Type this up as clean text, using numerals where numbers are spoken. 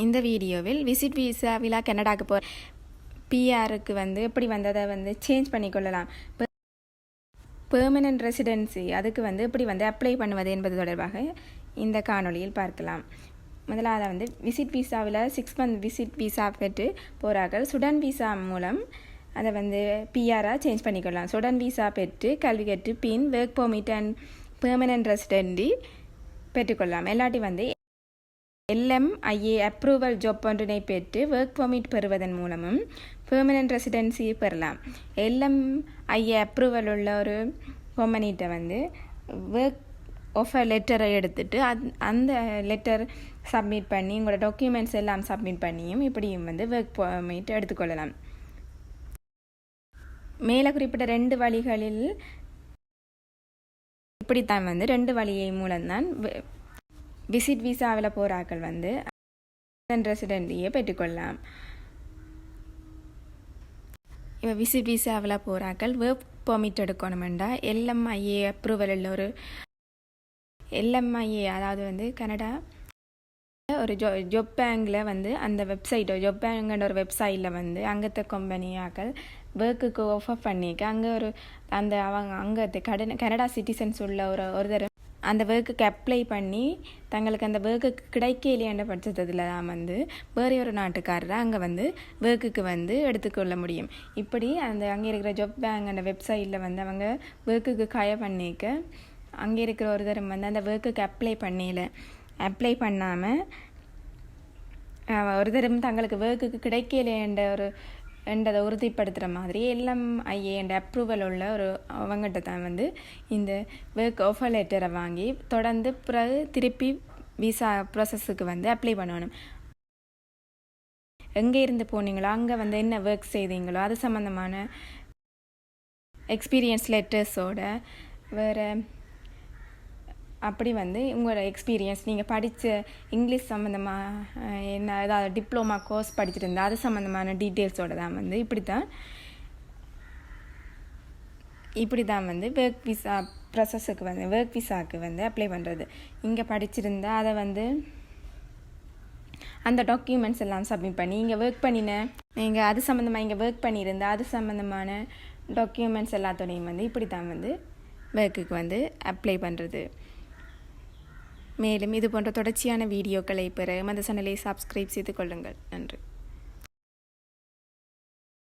இந்த வீடியோவில் விசிட் விசாவில் கனடாக்கு போகிற பிஆருக்கு வந்து எப்படி வந்ததை வந்து சேஞ்ச் பண்ணிக்கொள்ளலாம், பெர்மனன்ட் ரெசிடென்சி அதுக்கு வந்து எப்படி வந்து அப்ளை பண்ணுவது என்பது தொடர்பாக இந்த காணொளியில் பார்க்கலாம். முதலாவது வந்து விசிட் விசாவில் 6 மந்த் விசிட் விசா பெற்று போகிறார்கள். ஸ்டூடெண்ட் விசா மூலம் அதை வந்து பிஆராக சேஞ்ச் பண்ணிக்கொள்ளலாம். ஸ்டூடெண்ட் விசா பெற்று கல்வி கற்று பின் ஒர்க் பெர்மிட் அண்ட் பெர்மனன்ட் ரெசிடென்டி பெற்றுக்கொள்ளலாம். எல்லாட்டி வந்து LMIA அப்ரூவல் ஜாப் ஒன்றினை பெற்று ஒர்க் பெர்மிட் பெறுவதன் மூலமும் பெர்மனன்ட் ரெசிடென்சி பெறலாம். LMIA அப்ரூவல் உள்ள ஒரு பெர்மனிட்டை வந்து ஒர்க் ஆஃபர் லெட்டரை எடுத்துட்டு அந்த லெட்டர் சப்மிட் பண்ணி உங்களோட டாக்குமெண்ட்ஸ் எல்லாம் சப்மிட் பண்ணியும் இப்படியும் வந்து ஒர்க் பெர்மிட் எடுத்துக்கொள்ளலாம். மேலே குறிப்பிட்ட 2 வழிகளில் இப்படித்தான் வந்து 2 வழியை மூலம்தான் விசிட் விசாவில் போகிறாக்கள் வந்து ரெசிடென்டியை பெற்றுக்கொள்ளலாம். இப்போ விசிட் விசாவில் போகிறாக்கள் ஒர்க் பெர்மிட் எடுக்கணுமெண்டா LMIA அப்ரூவல் உள்ள ஒரு LMIA, அதாவது வந்து கனடா ஒரு ஜாப் பேங்கில் வந்து அந்த வெப்சைட்டோ ஜாப் பேங்குன்ற ஒரு வெப்சைட்டில் வந்து அங்கத்த கம்பெனியாக்கள் ஒர்க்குக்கு ஆஃபர் பண்ணிக்க அங்கே ஒரு அந்த அவங்க அங்கே கனடா சிட்டிசன்ஸ் உள்ள ஒரு அந்த ஒர்க்குக்கு அப்ளை பண்ணி தங்களுக்கு அந்த ஒர்க்குக்கு கிடைக்கலையேன்ற பட்சத்தில் தான் வந்து வேறு ஒரு நாட்டுக்காரரை அங்கே வந்து ஒர்க்குக்கு வந்து எடுத்துக்கொள்ள முடியும். இப்படி அந்த அங்கே இருக்கிற ஜாப் பேங்க் அந்த வெப்சைட்டில் வந்து அவங்க ஒர்க்குக்கு பண்ணிக்க அங்கே இருக்கிற ஒரு தரம் வந்து அந்த ஒர்க்குக்கு அப்ளை பண்ணாமல் ஒரு தரம் தங்களுக்கு ஒர்க்குக்கு கிடைக்கலையேன்ற என்றதை உறுதிப்படுத்துகிற மாதிரி LMIA என்ற அப்ரூவல் உள்ள ஒரு அவங்ககிட்ட தான் வந்து இந்த ஒர்க் ஆஃபர் லெட்டரை வாங்கி தொடர்ந்து பிறகு திருப்பி விசா ப்ராசஸுக்கு வந்து அப்ளை பண்ணணும். எங்கே இருந்து போனீங்களோ அங்கே வந்து என்ன ஒர்க் செய்தீங்களோ அது சம்மந்தமான எக்ஸ்பீரியன்ஸ் லெட்டர்ஸோட வேறு அப்படி வந்து உங்களோட எக்ஸ்பீரியன்ஸ் நீங்கள் படித்த இங்கிலீஷ் சம்மந்தமாக என்ன ஏதாவது டிப்ளமா கோர்ஸ் படிச்சுருந்தா அது சம்மந்தமான டீட்டெயில்ஸோடு தான் வந்து இப்படி தான் வந்து ஒர்க் விசா ப்ராசஸுக்கு வந்து ஒர்க் விசாவுக்கு வந்து அப்ளை பண்ணுறது. இங்கே படிச்சிருந்தா அதை வந்து அந்த டாக்குமெண்ட்ஸ் எல்லாம் சப்மிட் பண்ணி இங்கே ஒர்க் நீங்கள் அது சம்மந்தமாக இங்கே ஒர்க் பண்ணியிருந்தால் அது சம்மந்தமான டாக்குமெண்ட்ஸ் எல்லாத்தோடையும் வந்து இப்படி தான் வந்து ஒர்க்குக்கு வந்து அப்ளை பண்ணுறது. மேலும் இது போன்ற தொடர்ச்சியான வீடியோக்களை பெற அந்த சேனலை சப்ஸ்கிரைப் செய்து கொள்ளுங்கள். நன்றி.